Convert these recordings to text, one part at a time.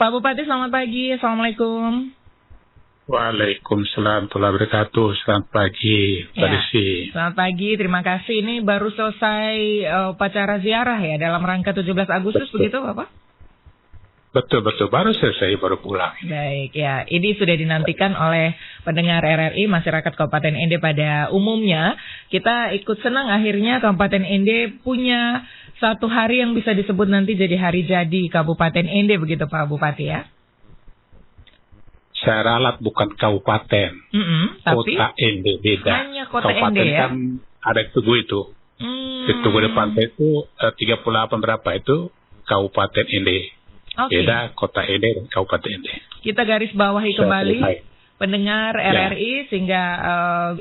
Pak Bupati, selamat pagi. Assalamualaikum. Waalaikumsalam warahmatullahi wabarakatuh. Selamat pagi, Mbak Desi. Selamat pagi, terima kasih. Ini baru selesai upacara ziarah ya dalam rangka 17 Agustus, begitu Bapak? Betul, baru selesai, baru pulang. Baik ya, ini sudah dinantikan oleh pendengar RRI, masyarakat Kabupaten Ende pada umumnya. Kita ikut senang akhirnya Kabupaten Ende punya satu hari yang bisa disebut nanti jadi hari jadi Kabupaten Ende, begitu Pak Bupati ya? Saya ralat bukan kabupaten, tapi kota Ende beda. Hanya kota kabupaten Ende ya? Kan ada tugu itu. Di tugu depan itu 38 berapa itu Kabupaten Ende. Okay. Beda kota Ende dan Kabupaten Ende. Kita garis bawahi kembali pendengar RRI sehingga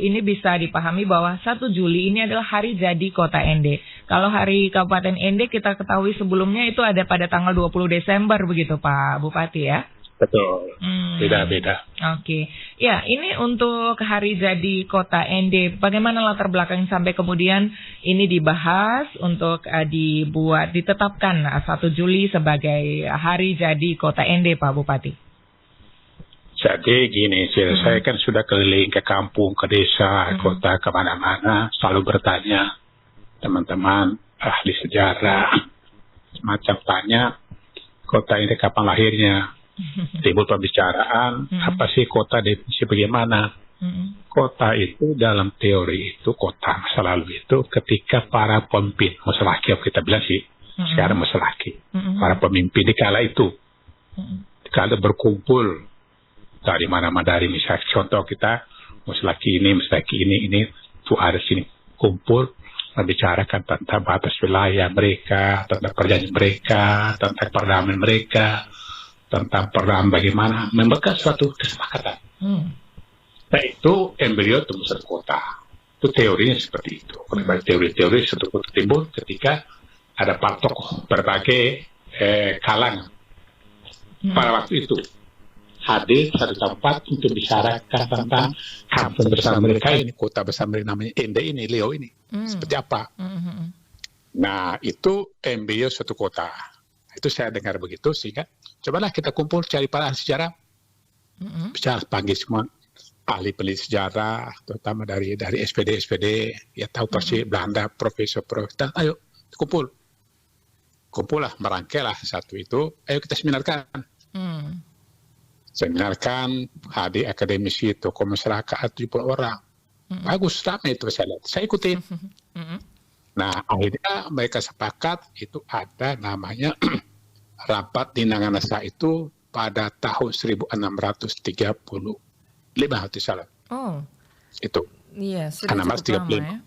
ini bisa dipahami bahwa 1 Juli ini adalah hari jadi kota Ende. Kalau hari Kabupaten Ende kita ketahui sebelumnya itu ada pada tanggal 20 Desember begitu Pak Bupati ya? Betul, beda-beda. Oke. Ya, ini untuk hari jadi kota Ende. Bagaimana latar belakang sampai kemudian ini dibahas untuk ditetapkan 1 Juli sebagai hari jadi kota Ende, Pak Bupati? Jadi gini, saya kan sudah keliling ke kampung, ke desa, kota, kemana-mana, selalu bertanya teman-teman ahli sejarah, semacam tanya kota ini kapan lahirnya. Timbul pembicaraan, apa sih kota, definisi bagaimana? Kota itu dalam teori itu, kota masa lalu itu ketika para pemimpin, masa laki kita bilang sih, sekarang masa laki, para pemimpin di kala itu, kalau berkumpul dari mana-mana, dari misalnya contoh kita, masa laki ini, tuh ada sini, kumpul, membicarakan tentang batas wilayah mereka, tentang perjanjian mereka, tentang perdamaian mereka, tentang perdamaian bagaimana membekas suatu kesepakatan. Nah itu embrio tumbuh satu kota. Itu teorinya seperti itu. Teori-teori satu kota timbul ketika ada para tokoh berbagai kalangan. Pada waktu itu hadir satu tempat untuk bicarakan tentang kampung besar mereka ini, kota besar mereka namanya Ende ini, Leo ini. Seperti apa? Nah itu embrio suatu kota. Itu saya dengar begitu, sehingga cobalah kita kumpul cari para ahli sejarah, bicara panggil semua ahli peneliti sejarah, terutama dari SPD, ya tahu persis Belanda, profesor, ayo kumpullah, merangkailah satu itu, ayo kita seminarkan. Seminarkan hadir akademisi, tokoh masyarakat 70 orang, bagus, ramai itu saya ikutin. Nah, akhirnya mereka sepakat itu ada namanya rapat di Nanganasa itu pada tahun 1635 hati salah. Itu. Iya, sudah cukup lama ya.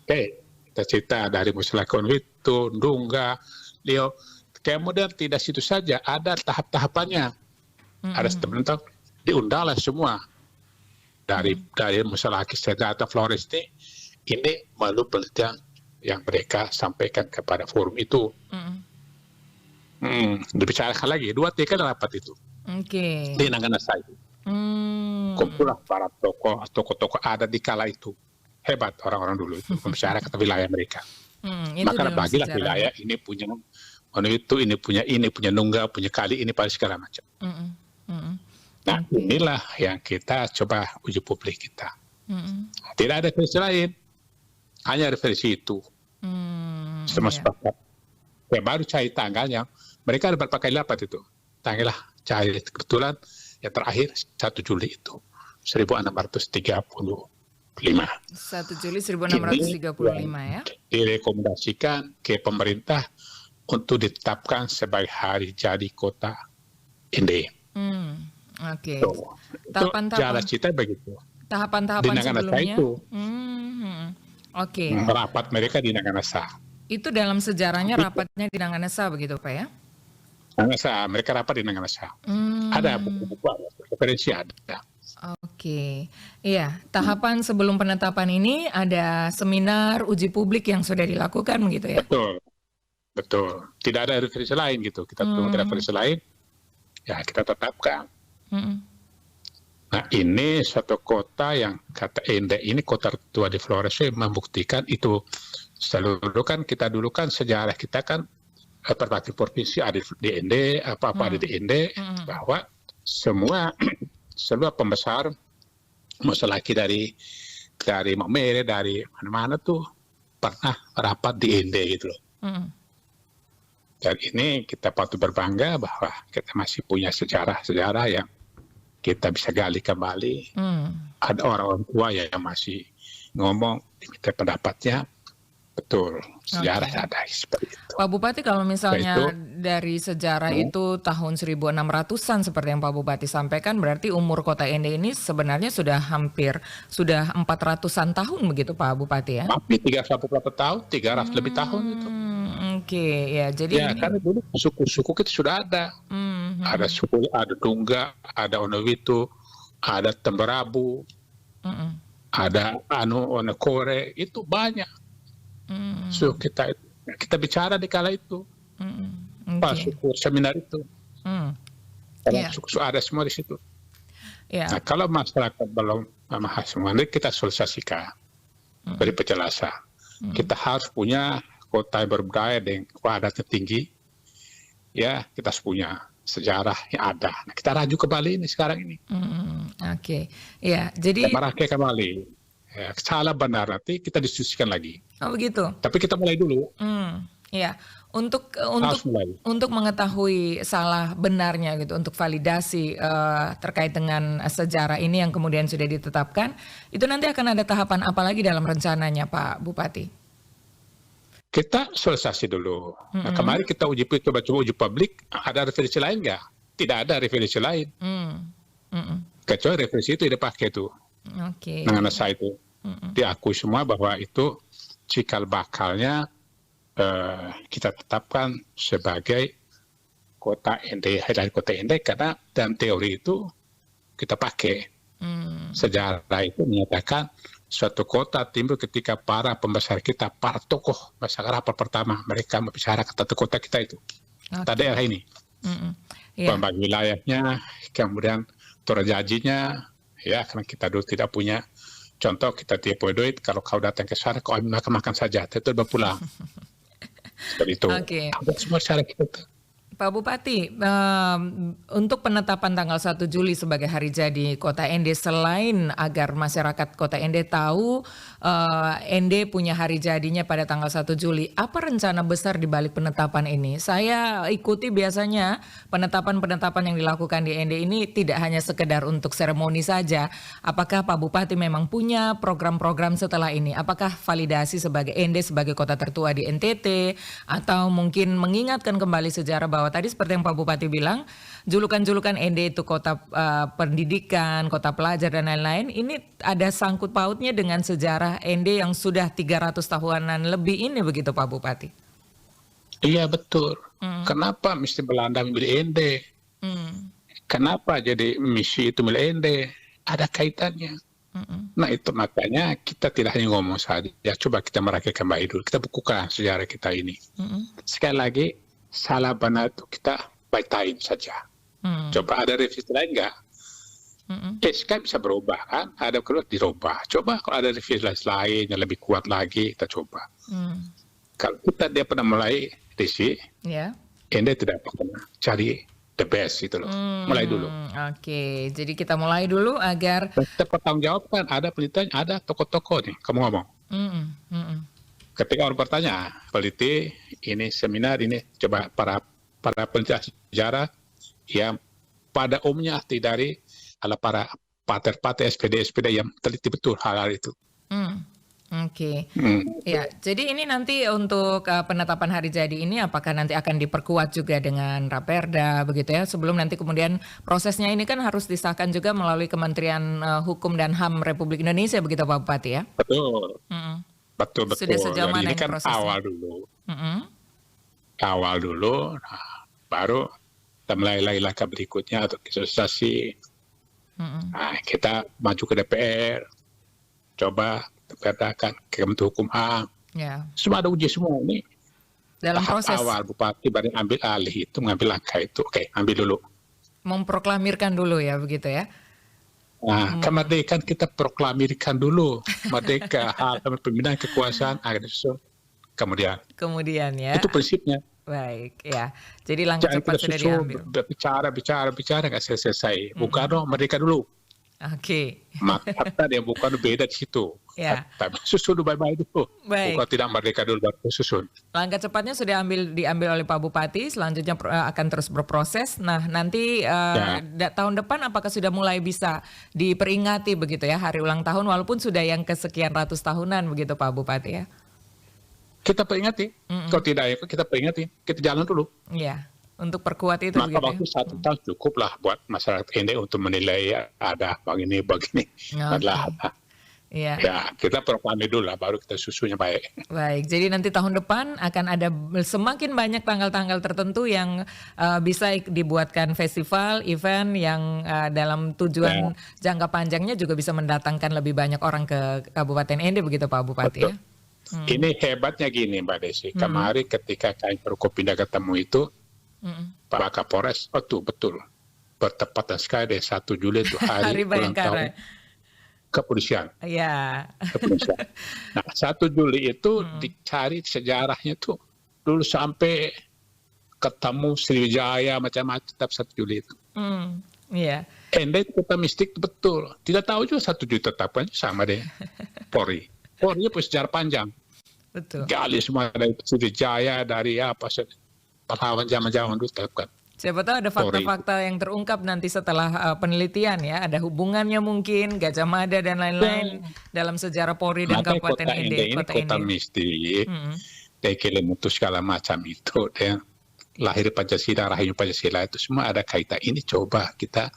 Oke, kita cerita dari Musyawarah Konwitu, Ndungga, Leo. Kemudian tidak situ saja, ada tahap-tahapannya. Ada sebentar diundanglah semua dari Musyawarah Kisah Flores ini melalui penelitian yang mereka sampaikan kepada forum itu. Dibicarakan lagi, 2 TK rapat itu. Di Nanganasa itu. Kumpulah para tokoh-tokoh ada di kala itu. Hebat orang-orang dulu itu, membicarakan wilayah mereka. Maka bagilah wilayah ini punya itu, ini punya Nungga, punya Kali, ini pada segala macam. Nah, inilah yang kita coba uji publik kita. Tidak ada versi lain. Hanya referensi itu. Semua sepakat. Ya, baru cari tanggalnya. Mereka ada berapa kali rapat itu. Tanggal cari kebetulan yang terakhir 1 Juli itu. 1635. 1 Juli 1635 ya. Direkomendasikan ke pemerintah untuk ditetapkan sebagai hari jadi kota Ende. Oke. Tahapan-tahapan. Jalan cerita begitu. Tahapan-tahapan sebelumnya. Itu. Oke. Rapat mereka di Nanganasa. Itu dalam sejarahnya rapatnya di Nanganasa begitu Pak ya? Nanganasa, mereka rapat di Nanganasa. Ada buku-buku, referensi ada. Oke. Iya, tahapan sebelum penetapan ini ada seminar uji publik yang sudah dilakukan begitu ya? Betul. Tidak ada referensi lain gitu. Kita tunggu referensi lain, ya kita tetapkan. Nah ini suatu kota yang kata Ende ini kota tua di Flores membuktikan itu. Selalu kan kita dulu kan sejarah kita kan perwakilan provinsi ada di ND, apa-apa ada di ND, bahwa semua pembesar, masalah dari Maumere, dari mana-mana tuh pernah rapat di ND gitu loh. Dan ini kita patut berbangga bahwa kita masih punya sejarah yang kita bisa gali kembali. Ada orang tua yang masih ngomong, diminta pendapatnya, betul, sejarah ada seperti itu. Pak Bupati, kalau misalnya Itu, dari sejarah itu tahun 1600-an seperti yang Pak Bupati sampaikan, berarti umur Kota Ende ini sebenarnya sudah 400-an tahun begitu Pak Bupati ya? Hampir 300 tahun, 300 lebih tahun itu. Oke, ya jadi ini... karena dulu suku-suku kita sudah ada. Ada suku, ada Tungga, ada Onowitu, ada Temberabu, ada Onokore, itu banyak. So kita bicara di kala itu, Pak suku seminar itu, suku ada semua di situ. Nah, kalau masyarakat belum memahami semua, kita sosialisasikan, beri penjelasan. Kita harus punya kota yang berbudaya dengan adatnya tinggi, ya kita harus punya sejarah yang ada. Nah, kita raju kembali ini sekarang ini. Oke, ya jadi. Kita merakai kembali. Ya, salah benar nanti kita diskusikan lagi. Oh begitu. Tapi kita mulai dulu. Ya, untuk mengetahui salah benarnya gitu, untuk validasi terkait dengan sejarah ini yang kemudian sudah ditetapkan, itu nanti akan ada tahapan apa lagi dalam rencananya, Pak Bupati? Kita sosialisasi dulu. Nah, kemarin kita coba uji publik, ada referensi lain nggak? Tidak ada referensi lain. Kecuali referensi itu dipakai tuh. Mengenai saya itu. Diakui semua bahwa itu cikal bakalnya kita tetapkan sebagai kota Ende, dari kota Ende, karena dalam teori itu kita pakai. Sejarah itu menyatakan suatu kota timbul ketika para pembesar kita, para tokoh masyarakat pertama, mereka membicarakan tata kota kita itu. Daerah ini. Pembagi wilayahnya, kemudian torajajinya, ya karena kita dulu tidak punya. Contoh, kita tidak punya duit, kalau kau datang ke sana, kau ambil makan saja, itu berpulang. Seperti itu. Ada semua cara kita. Pak Bupati, untuk penetapan tanggal 1 Juli sebagai hari jadi Kota Ende, selain agar masyarakat Kota Ende tahu Ende punya hari jadinya pada tanggal 1 Juli, apa rencana besar di balik penetapan ini? Saya ikuti biasanya penetapan-penetapan yang dilakukan di Ende ini tidak hanya sekedar untuk seremoni saja. Apakah Pak Bupati memang punya program-program setelah ini? Apakah validasi sebagai Ende sebagai kota tertua di NTT, atau mungkin mengingatkan kembali sejarah bahwa tadi seperti yang Pak Bupati bilang, julukan-julukan Ende itu kota pendidikan, kota pelajar dan lain-lain, ini ada sangkut pautnya dengan sejarah Ende yang sudah 300 tahunan lebih ini, begitu Pak Bupati? Iya betul. Kenapa mesti Belanda memilih Ende? Kenapa jadi misi itu milik Ende? Ada kaitannya. Nah itu makanya kita tidak hanya ngomong saja, coba kita merakyatkan kembali dulu, kita bukukan sejarah kita ini. Sekali lagi, salah benar itu kita baitain saja. Coba ada revisi lain nggak? SK bisa berubah kan? Ada kedua dirubah. Coba kalau ada revisi lain yang lebih kuat lagi, kita coba. Kalau dia pernah mulai revisi, Ende tidak pernah cari the best itu loh. Mulai dulu. Oke, jadi kita mulai dulu agar kita pertanggungjawabkan. Ada penelitian, ada toko-toko nih. Kamu ngomong. Ketika orang bertanya, peneliti ini seminar ini, coba para peneliti sejarah yang pada umumnya arti dari adalah para pater-pater SPD yang teliti betul hal-hal itu. Ya, jadi ini nanti untuk penetapan hari jadi ini apakah nanti akan diperkuat juga dengan Raperda begitu ya? Sebelum nanti kemudian prosesnya ini kan harus disahkan juga melalui Kementerian Hukum dan HAM Republik Indonesia begitu Pak Bupati ya? Betul. Betul. Sudah sejauh mana ini kan prosesnya? Awal dulu, nah, baru kita mulai langkah berikutnya untuk sosialisasi. Nah, kita maju ke DPR, coba diperdakan ke Kementerian Hukum HAM. Semua ada uji semua ini. Dalam proses awal Bupati baru ambil alih itu, mengambil langkah itu. Oke, ambil dulu. Memproklamirkan dulu ya begitu ya? Nah, kemerdekaan kita proklamirkan dulu. Merdeka, hak pembinaan kekuasaan, kemudian ya. Itu prinsipnya. Baik, ya. Jadi langkah Jangan cepat kita sudah susul diambil. bicara nggak selesai. Bukan dong mereka dulu. Oke. Maka yang bukan beda di situ. Ya. Tapi susun dulu baik-baik dulu. Baik. Bukan tidak merdeka dulu baru susun. Langkah cepatnya sudah diambil oleh Pak Bupati, selanjutnya akan terus berproses. Nah, nanti tahun depan apakah sudah mulai bisa diperingati begitu ya hari ulang tahun walaupun sudah yang kesekian ratus tahunan begitu Pak Bupati ya? Kita peringati. Kalau tidak ya kita peringati. Kita jalan dulu. Iya. Untuk perkuat itu maka waktu ya? 1 tahun cukuplah buat masyarakat ini untuk menilai ada begini. Adalah Iya. Ya, kita proklami dulu lah, baru kita susunya baik. Baik, jadi nanti tahun depan akan ada semakin banyak tanggal-tanggal tertentu yang bisa dibuatkan festival, event yang dalam tujuan jangka panjangnya juga bisa mendatangkan lebih banyak orang ke Kabupaten Ende begitu Pak Bupati. Betul. Ya? Ini hebatnya gini Mbak Desi, kemarin ketika kami Forkopimda ketemu itu, Pak Kapolres, betul, bertepatan sekali deh 1 Juli itu hari ulang tahun kepolisian. Iya. Kepolisian. Nah 1 Juli itu dicari sejarahnya tuh dulu sampai ketemu Sriwijaya macam-macam, tetap 1 Juli itu. Iya. Ende kota mistik betul. Tidak tahu juga 1 Juli tetapkan sama deh Polri. Polri punya sejarah panjang. Betul. Gali semua dari Sriwijaya, dari pahlawan zaman-zaman dulu tetapkan. Siapa tahu ada fakta-fakta yang terungkap nanti setelah penelitian ya, ada hubungannya mungkin Gajah Mada dan lain-lain dalam sejarah Polri dan Kabupaten Ende. Kota mistik, Kelemutu segala macam itu, dan lahir Pancasila, rahim Pancasila itu semua ada kaitan. Ini coba kita,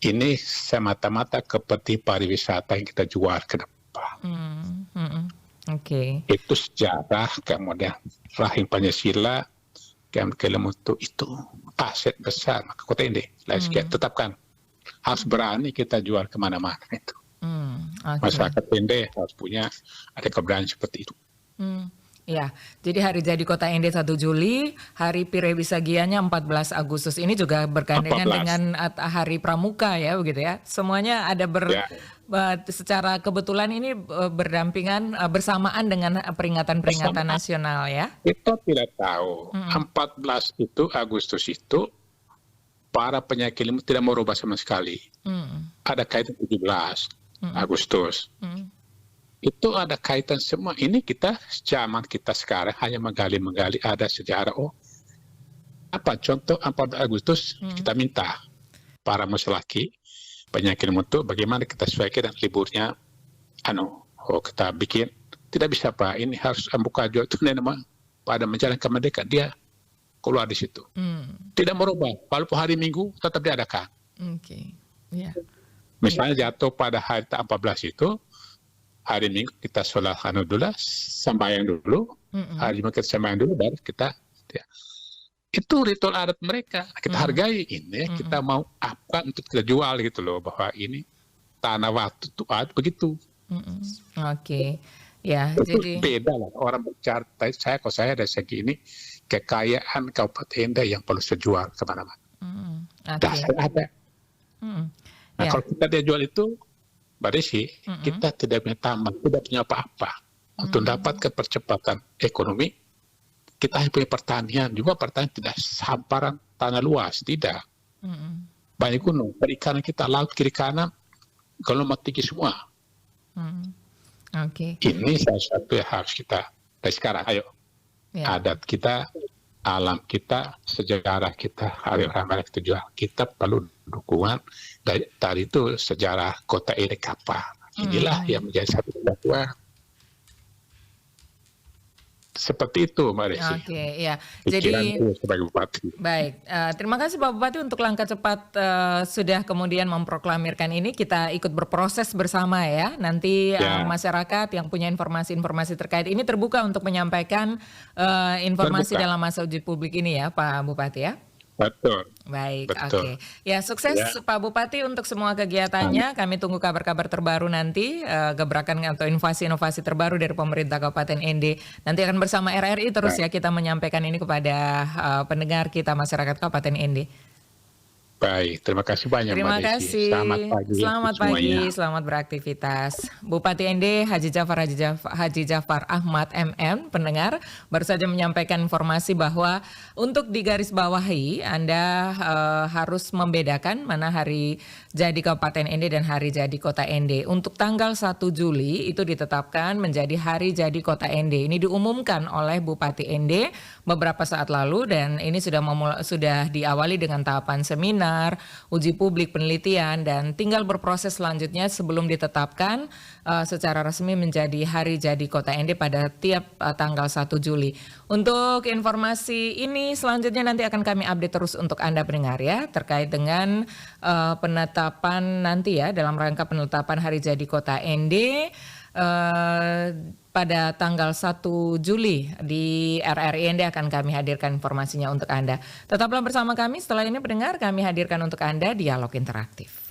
ini semata-mata kepentingan pariwisata yang kita jual ke depan. Oke. Itu sejarah, kemudian rahim Pancasila, Kelemutu itu aset besar maka kota ini tetapkan harus berani kita jual kemana-mana itu. Masyarakat Ende harus punya ada keberanian seperti itu. Ya, jadi hari jadi Kota Ende 1 Juli, hari Pirewisagianya 14 Agustus ini juga bergandengan dengan Hari Pramuka ya begitu ya. Semuanya ada secara kebetulan ini berdampingan bersamaan dengan peringatan-peringatan nasional ya. Kita tidak tahu 14 itu Agustus itu para penyakit ilmu tidak merubah sama sekali. Ada kaitan 17 Agustus. Itu ada kaitan semua. Ini kita zaman kita sekarang hanya menggali ada sejarah. Apa contoh 4 Agustus kita minta para muslaki penyakit mutu bagaimana kita sesuaikan dengan liburnya kita bikin tidak bisa Pak, ini harus buka jual itu memang pada menjalankan kemerdekaan dia keluar di situ. Tidak merubah walaupun hari Minggu tetap diadakan. Misalnya jatuh pada hari 14 itu hari Minggu kita sholat dulu, sembahyang dulu, hari Jumat kita sembahyang dulu, baru kita itu ritual adat mereka. Kita hargai ini, kita mau apa untuk kita jual gitu loh, bahwa ini tanah waktu itu begitu. Oke. Ya, itu jadi beda lah orang bicara. Kalau saya dari segi ini kekayaan Kabupaten Ende yang perlu sejual kemana-mana. Dasar ada. Nah kalau kita dia jual itu Mbak Desi, kita tidak punya tambang, tidak punya apa-apa. Untuk mendapatkan percepatan ekonomi, kita hanya punya pertanian. Juga pertanian tidak hamparan tanah luas, tidak. Banyak gunung, perikanan kita, laut kiri kanan, gelombang tinggi semua. Ini salah satu yang harus kita, dari sekarang, ayo. Adat kita, alam kita, sejarah kita, hari ramai kita jual. Kita perlu dukungan dari itu sejarah kota ini kapal. Inilah yang menjadi satu kesatuan. Seperti itu Mbak Desi. Oke, ya. Jadi sebagai Bupati. Baik, terima kasih Pak Bupati untuk langkah cepat sudah kemudian memproklamirkan ini. Kita ikut berproses bersama ya. Nanti masyarakat yang punya informasi-informasi terkait ini terbuka untuk menyampaikan informasi dalam masa uji publik ini ya Pak Bupati ya. Betul. Baik, oke. Ya, sukses Pak Bupati untuk semua kegiatannya. Kami tunggu kabar-kabar terbaru nanti, gebrakan atau inovasi-inovasi terbaru dari pemerintah Kabupaten Ende. Nanti akan bersama RRI terus ya kita menyampaikan ini kepada pendengar kita masyarakat Kabupaten Ende. Baik, terima kasih banyak Terima Mbak Desi. kasih. Selamat pagi. Selamat pagi, semuanya. selamat beraktivitas. Bupati ND Haji Jafar Ahmad MM, pendengar, baru saja menyampaikan informasi bahwa untuk digarisbawahi Anda harus membedakan mana hari jadi Kabupaten ND dan hari jadi Kota ND. Untuk tanggal 1 Juli itu ditetapkan menjadi hari jadi Kota ND. Ini diumumkan oleh Bupati ND beberapa saat lalu dan ini sudah diawali dengan tahapan seminar, uji publik, penelitian, dan tinggal berproses selanjutnya sebelum ditetapkan secara resmi menjadi hari jadi Kota ND pada tiap tanggal 1 Juli. Untuk informasi ini selanjutnya nanti akan kami update terus untuk Anda pendengar ya, terkait dengan penetapan nanti ya, dalam rangka penetapan hari jadi Kota ND pada tanggal 1 Juli di RRI ND akan kami hadirkan informasinya untuk Anda. Tetaplah bersama kami, setelah ini pendengar kami hadirkan untuk Anda dialog interaktif.